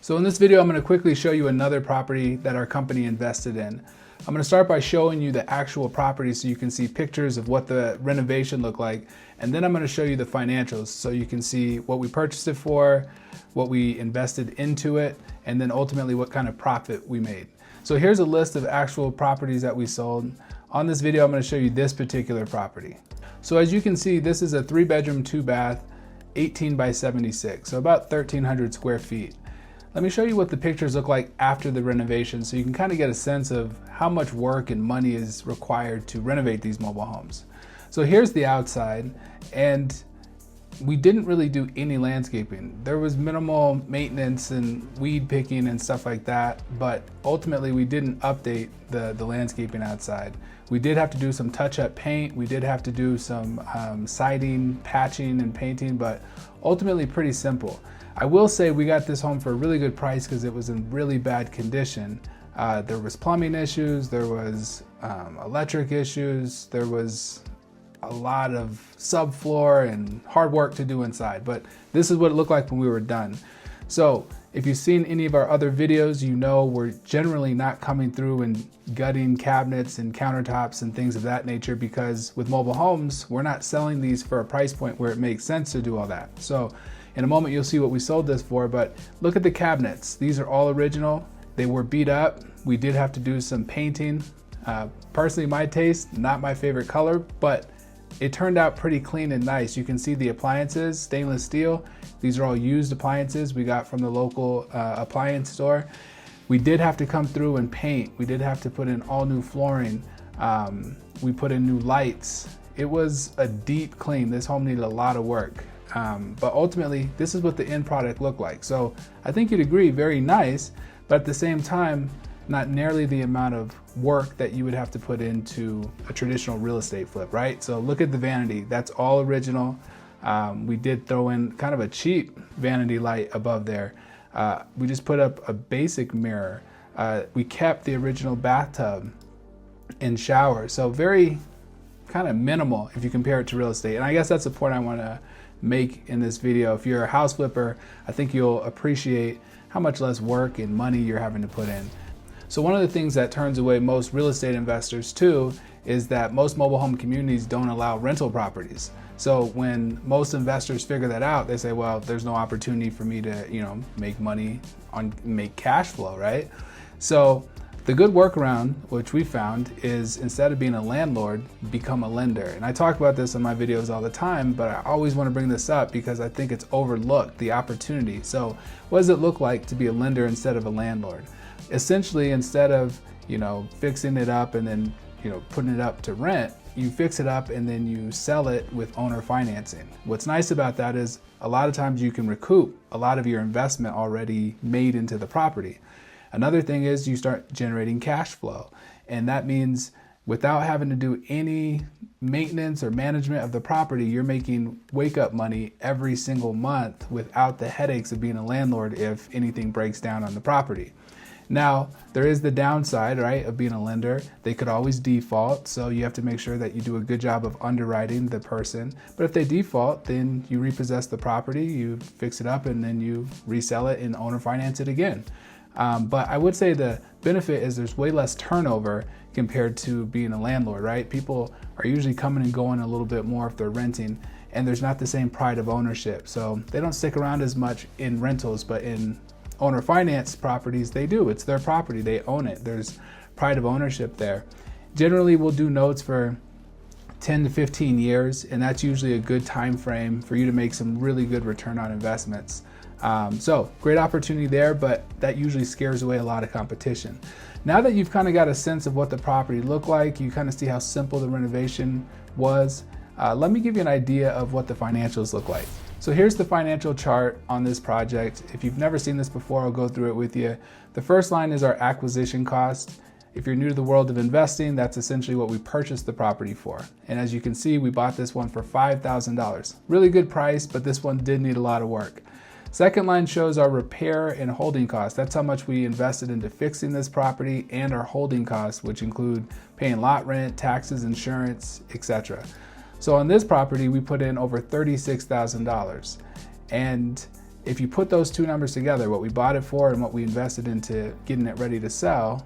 So in this video, I'm going to quickly show you another property that our company invested in. I'm going to start by showing you the actual property so you can see pictures of what the renovation looked like. And then I'm going to show you the financials so you can see what we purchased it for, what we invested into it, and then ultimately what kind of profit we made. So here's a list of actual properties that we sold. On this video, I'm going to show you this particular property. So as you can see, this is a 3-bedroom, 2-bath, 18 by 76, so about 1,300 square feet. Let me show you what the pictures look like after the renovation so you can kind of get a sense of how much work and money is required to renovate these mobile homes. So here's the outside, and we didn't really do any landscaping. There was minimal maintenance and weed picking and stuff like that, but ultimately we didn't update the landscaping outside. We did have to do some touch-up paint. We did have to do some siding, patching, and painting, but ultimately pretty simple. I will say we got this home for a really good price because it was in really bad condition. There was plumbing issues, there was electric issues, there was a lot of subfloor and hard work to do inside, but this is what it looked like when we were done. So if you've seen any of our other videos, you know we're generally not coming through and gutting cabinets and countertops and things of that nature, because with mobile homes, we're not selling these for a price point where it makes sense to do all that. So in a moment, you'll see what we sold this for, but look at the cabinets. These are all original. They were beat up. We did have to do some painting. Personally, my taste, not my favorite color, but it turned out pretty clean and nice. You can see the appliances, stainless steel. These are all used appliances we got from the local appliance store. We did have to come through and paint. We did have to put in all new flooring. We put in new lights. It was a deep clean. This home needed a lot of work. But ultimately, this is what the end product looked like. So I think you'd agree, very nice, but at the same time, not nearly the amount of work that you would have to put into a traditional real estate flip, right? So look at the vanity, that's all original. We did throw in kind of a cheap vanity light above there. We just put up a basic mirror. We kept the original bathtub and shower. So very kind of minimal if you compare it to real estate. And I guess that's the point I want to make in this video. If you're a house flipper, I think you'll appreciate how much less work and money you're having to put in. So one of the things that turns away most real estate investors too is that most mobile home communities don't allow rental properties. So when most investors figure that out, they say, well, there's no opportunity for me to, make money make cash flow, right? So the good workaround, which we found, is instead of being a landlord, become a lender. And I talk about this in my videos all the time, but I always want to bring this up because I think it's overlooked, the opportunity. So what does it look like to be a lender instead of a landlord? Essentially, instead of, fixing it up and then, putting it up to rent, you fix it up and then you sell it with owner financing. What's nice about that is a lot of times you can recoup a lot of your investment already made into the property. Another thing is you start generating cash flow, and that means without having to do any maintenance or management of the property, you're making wake-up money every single month without the headaches of being a landlord if anything breaks down on the property. Now, there is the downside, right, of being a lender. They could always default, so you have to make sure that you do a good job of underwriting the person. But if they default, then you repossess the property, you fix it up, and then you resell it and owner finance it again. But I would say the benefit is there's way less turnover compared to being a landlord, right? People are usually coming and going a little bit more if they're renting, and there's not the same pride of ownership. So they don't stick around as much in rentals, but in owner finance properties, they do. It's their property, they own it. There's pride of ownership there. Generally, we'll do notes for 10 to 15 years, and that's usually a good time frame for you to make some really good return on investments. So great opportunity there, but that usually scares away a lot of competition. Now that you've kind of got a sense of what the property looked like, you kind of see how simple the renovation was, let me give you an idea of what the financials look like. So here's the financial chart on this project. If you've never seen this before, I'll go through it with you. The first line is our acquisition cost. If you're new to the world of investing, that's essentially what we purchased the property for. And as you can see, we bought this one for $5,000. Really good price, but this one did need a lot of work. Second line shows our repair and holding costs. That's how much we invested into fixing this property and our holding costs, which include paying lot rent, taxes, insurance, etc. So on this property, we put in over $36,000. And If you put those two numbers together, what we bought it for and what we invested into getting it ready to sell,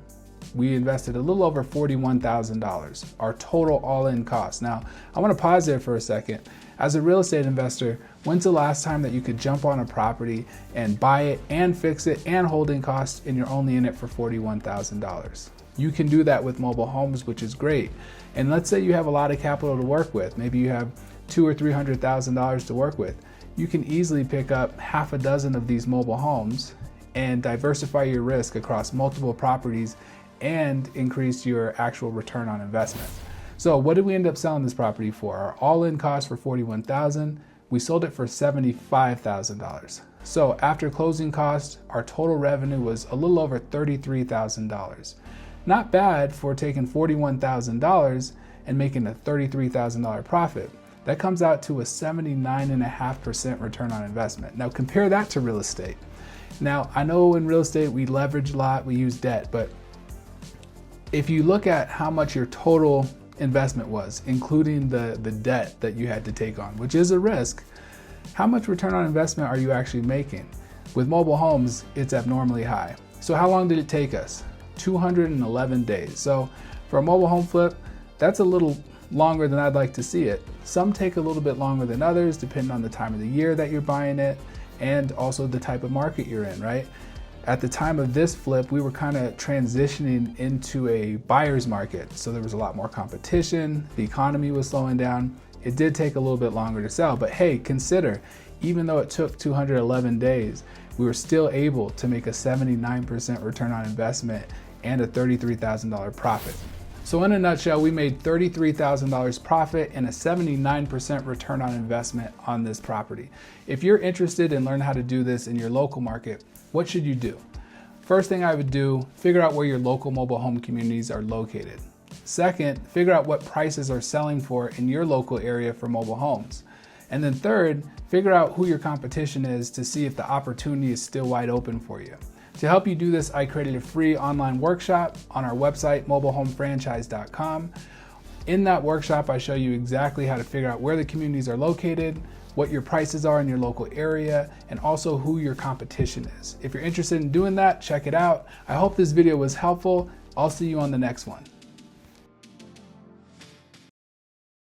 we invested a little over $41,000, our total all-in cost. Now, I want to pause there for a second. As a real estate investor, when's the last time that you could jump on a property and buy it and fix it and holding costs and you're only in it for $41,000? You can do that with mobile homes, which is great. And let's say you have a lot of capital to work with. Maybe you have $200,000 or $300,000 to work with. You can easily pick up half a dozen of these mobile homes and diversify your risk across multiple properties and increase your actual return on investment. So what did we end up selling this property for? Our all-in cost for $41,000. We sold it for $75,000. So after closing costs, our total revenue was a little over $33,000. Not bad for taking $41,000 and making a $33,000 profit. That comes out to a 79.5% return on investment. Now compare that to real estate. Now I know in real estate we leverage a lot, we use debt, but if you look at how much your total investment was, including the debt that you had to take on, which is a risk, how much return on investment are you actually making? With mobile homes, it's abnormally high. So how long did it take us? 211 days. So for a mobile home flip, that's a little longer than I'd like to see it. Some take a little bit longer than others, depending on the time of the year that you're buying it and also the type of market you're in, right? At the time of this flip, we were kind of transitioning into a buyer's market. So there was a lot more competition. The economy was slowing down. It did take a little bit longer to sell, but hey, consider, even though it took 211 days, we were still able to make a 79% return on investment and a $33,000 profit. So in a nutshell, we made $33,000 profit and a 79% return on investment on this property. If you're interested in learning how to do this in your local market, what should you do? First thing I would do, figure out where your local mobile home communities are located. Second, figure out what prices are selling for in your local area for mobile homes. And then third, figure out who your competition is to see if the opportunity is still wide open for you. To help you do this, I created a free online workshop on our website, mobilehomefranchise.com. In that workshop, I show you exactly how to figure out where the communities are located, what your prices are in your local area, and also who your competition is. If you're interested in doing that, check it out. I hope this video was helpful. I'll see you on the next one.